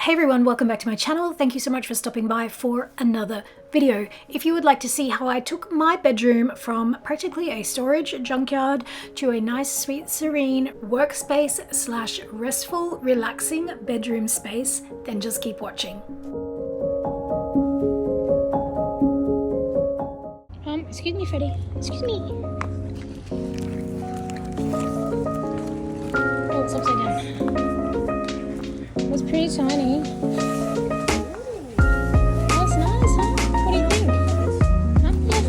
Hey everyone, welcome back to my channel. Thank you so much for stopping by for another video. If you would like to see how I took my bedroom from practically a storage junkyard to a nice, sweet, serene workspace slash restful, relaxing bedroom space, then just keep watching. Excuse me, Freddie. Excuse me. Oh, it's upside down. It's pretty tiny. That's nice, huh? What do you think? Huh? Yeah.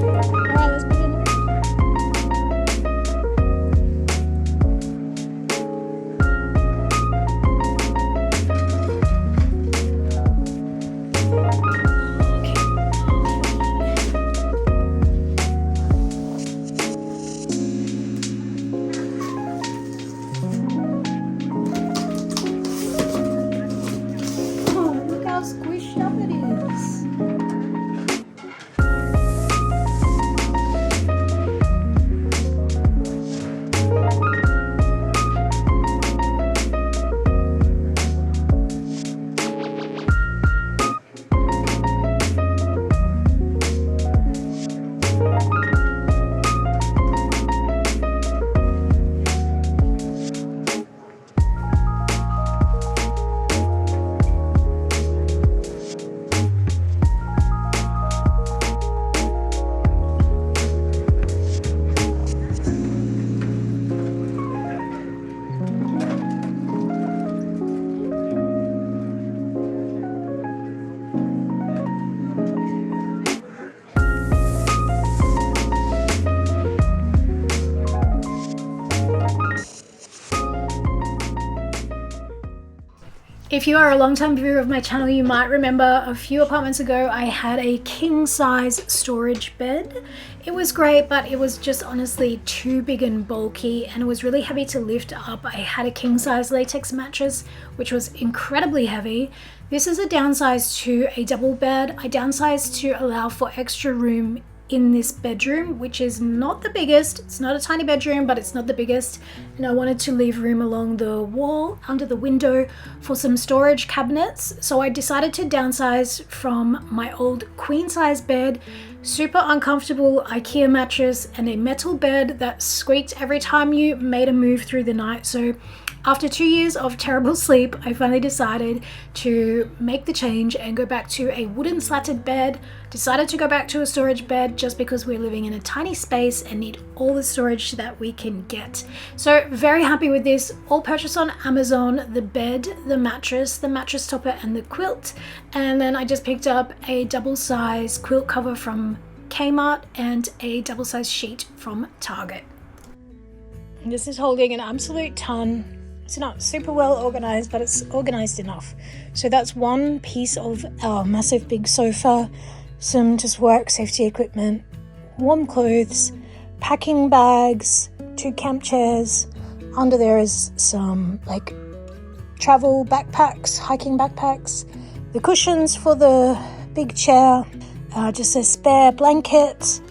Alright, let's put it in the squished up it is. If you are a long-time viewer of my channel, you might remember a few apartments ago I had a king-size storage bed. It was great, but it was just honestly too big and bulky, and it was really heavy to lift up. I had a king-size latex mattress, which was incredibly heavy. This is a downsize to a double bed. I downsized to allow for extra room in this bedroom, which is not the biggest. It's not a tiny bedroom, but it's not the biggest, and I wanted to leave room along the wall under the window for some storage cabinets. So I decided to downsize from my old queen size bed, super uncomfortable IKEA mattress, and a metal bed that squeaked every time you made a move through the night. So after 2 years of terrible sleep, I finally decided to make the change and go back to a wooden slatted bed. Decided to go back to a storage bed just because we're living in a tiny space and need all the storage that we can get. So very happy with this. All purchased on Amazon: the bed, the mattress topper, and the quilt. And then I just picked up a double-size quilt cover from Kmart and a double-size sheet from Target. And this is holding an absolute ton. It's not super well organized, but it's organized enough. So that's one piece of our massive big sofa, some just work safety equipment, warm clothes, packing bags, 2 camp chairs. Under there is some like travel backpacks, hiking backpacks, the cushions for the big chair, just a spare blanket,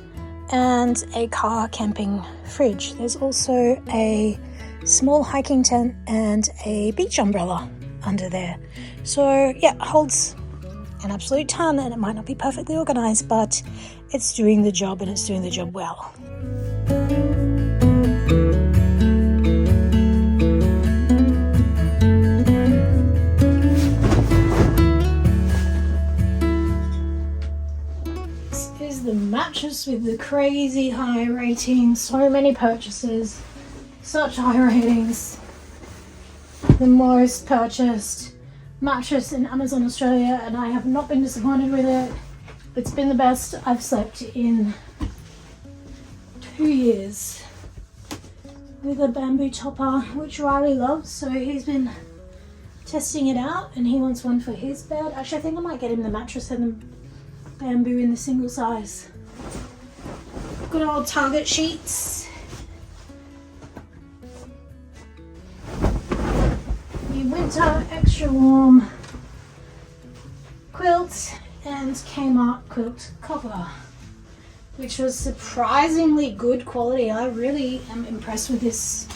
and a car camping fridge. There's also a small hiking tent and a beach umbrella under there. So yeah, it holds an absolute ton, and it might not be perfectly organized, but it's doing the job, and it's doing the job well. This is the mattress with the crazy high rating. So many purchases, such high ratings. The most purchased mattress in Amazon Australia, and I have not been disappointed with it. It's been the best I've slept in 2 years, with a bamboo topper, which Riley loves, so he's been testing it out, and he wants one for his bed. Actually, I think I might get him the mattress and the bamboo in the single size. Good old Target sheets. Winter extra warm quilt and Kmart quilt cover, which was surprisingly good quality. I really am impressed with this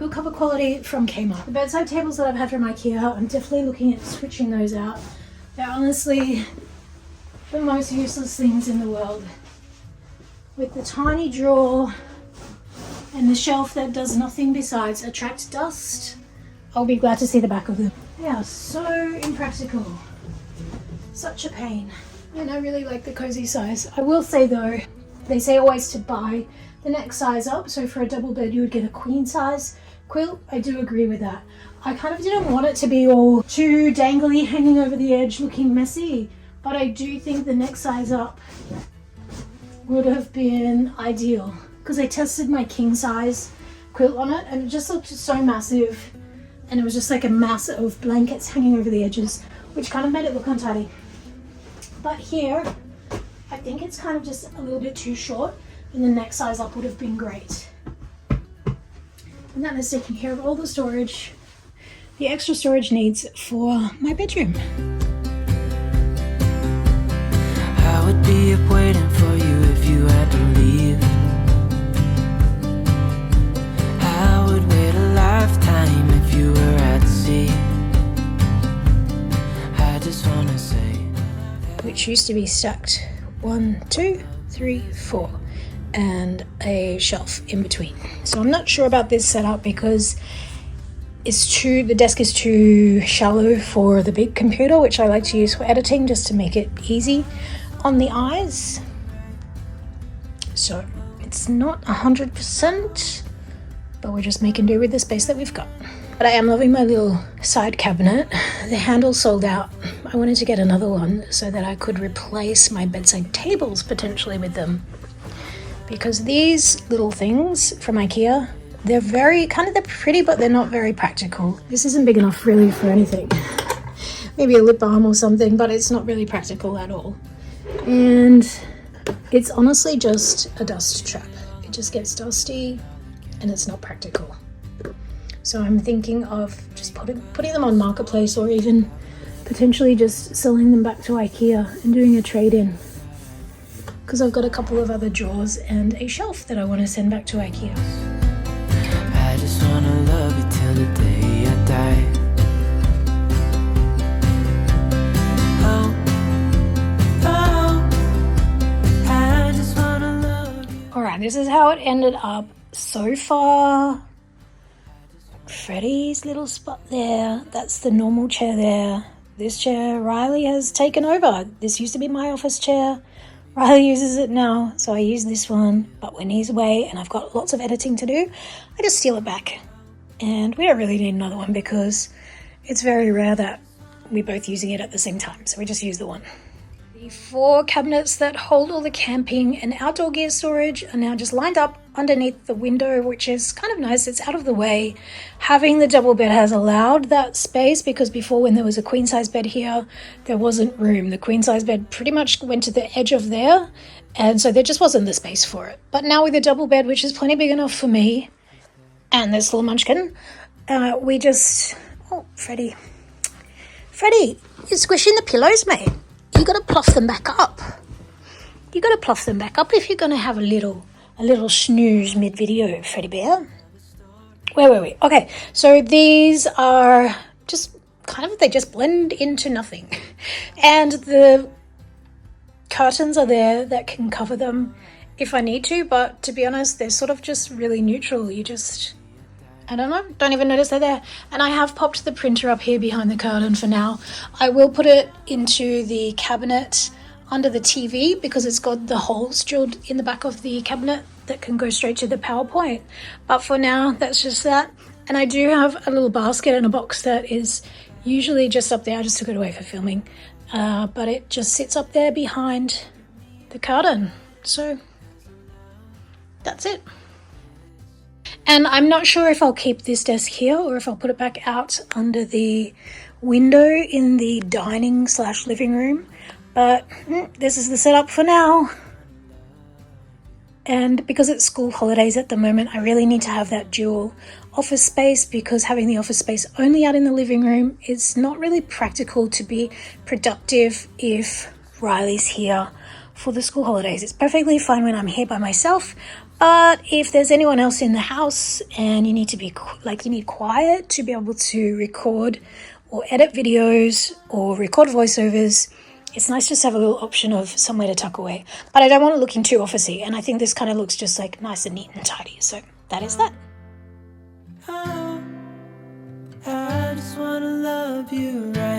quilt cover quality from Kmart. The bedside tables that I've had from IKEA, I'm definitely looking at switching those out. They're honestly the most useless things in the world. With the tiny drawer and the shelf that does nothing besides attract dust, I'll be glad to see the back of them. They are so impractical. Such a pain. And I really like the cozy size. I will say though, they say always to buy the next size up. So for a double bed, you would get a queen size quilt. I do agree with that. I kind of didn't want it to be all too dangly, hanging over the edge, looking messy. But I do think the next size up would have been ideal, because I tested my king size quilt on it and it just looked so massive, and it was just like a mass of blankets hanging over the edges, which kind of made it look untidy. But here, I think it's kind of just a little bit too short, and the next size up would have been great. And that is taking care of all the storage, the extra storage needs for my bedroom. I would be up waiting for you if you had to leave. I would wait a lifetime if you were at sea. I just wanna say, which used to be stacked 1, 2, 3, 4, and a shelf in between. So I'm not sure about this setup because the desk is too shallow for the big computer, which I like to use for editing just to make it easy on the eyes. So it's not 100%, but we're just making do with the space that we've got. But I am loving my little side cabinet. The handle sold out. I wanted to get another one so that I could replace my bedside tables potentially with them, because these little things from IKEA, they're they're pretty, but they're not very practical. This isn't big enough really for anything. Maybe a lip balm or something, but it's not really practical at all. And it's honestly just a dust trap. It just gets dusty and it's not practical. So I'm thinking of just putting them on Marketplace, or even potentially just selling them back to IKEA and doing a trade-in, because I've got a couple of other drawers and a shelf that I want to send back to IKEA. I just wanna love you till the day I die. Oh, oh, I just wanna love you. Alright, this is how it ended up so far. Freddie's little spot there, that's the normal chair there. This chair Riley has taken over. This used to be my office chair. Riley uses it now, so I use this one. But when he's away and I've got lots of editing to do, I just steal it back. And we don't really need another one because it's very rare that we're both using it at the same time. So we just use the one. The 4 cabinets that hold all the camping and outdoor gear storage are now just lined up underneath the window, which is kind of nice. It's out of the way. Having the double bed has allowed that space, because before, when there was a queen size bed here, there wasn't room. The queen size bed pretty much went to the edge of there, and so there just wasn't the space for it. But now with the double bed, which is plenty big enough for me and this little munchkin, we just... Oh, Freddie, you're squishing the pillows, mate. You got to pluff them back up. You got to pluff them back up if you're going to have a little snooze mid-video, Freddie Bear. Where were we? Okay, so these are just they just blend into nothing. And the curtains are there that can cover them if I need to, but to be honest, they're sort of just really neutral. You just, I don't know, don't even notice they're there. And I have popped the printer up here behind the curtain for now. I will put it into the cabinet under the TV because it's got the holes drilled in the back of the cabinet that can go straight to the PowerPoint. But for now, that's just that. And I do have a little basket and a box that is usually just up there. I just took it away for filming. But it just sits up there behind the curtain. So that's it. And I'm not sure if I'll keep this desk here or if I'll put it back out under the window in the dining/living room. But this is the setup for now. And because it's school holidays at the moment, I really need to have that dual office space, because having the office space only out in the living room is not really practical to be productive if Riley's here for the school holidays. It's perfectly fine when I'm here by myself, But if there's anyone else in the house and you need to be you need quiet to be able to record or edit videos or record voiceovers, it's nice just to have a little option of somewhere to tuck away. But I don't want it looking too officey, and I think this kind of looks just like nice and neat and tidy. So that is that. I just wanna love you right.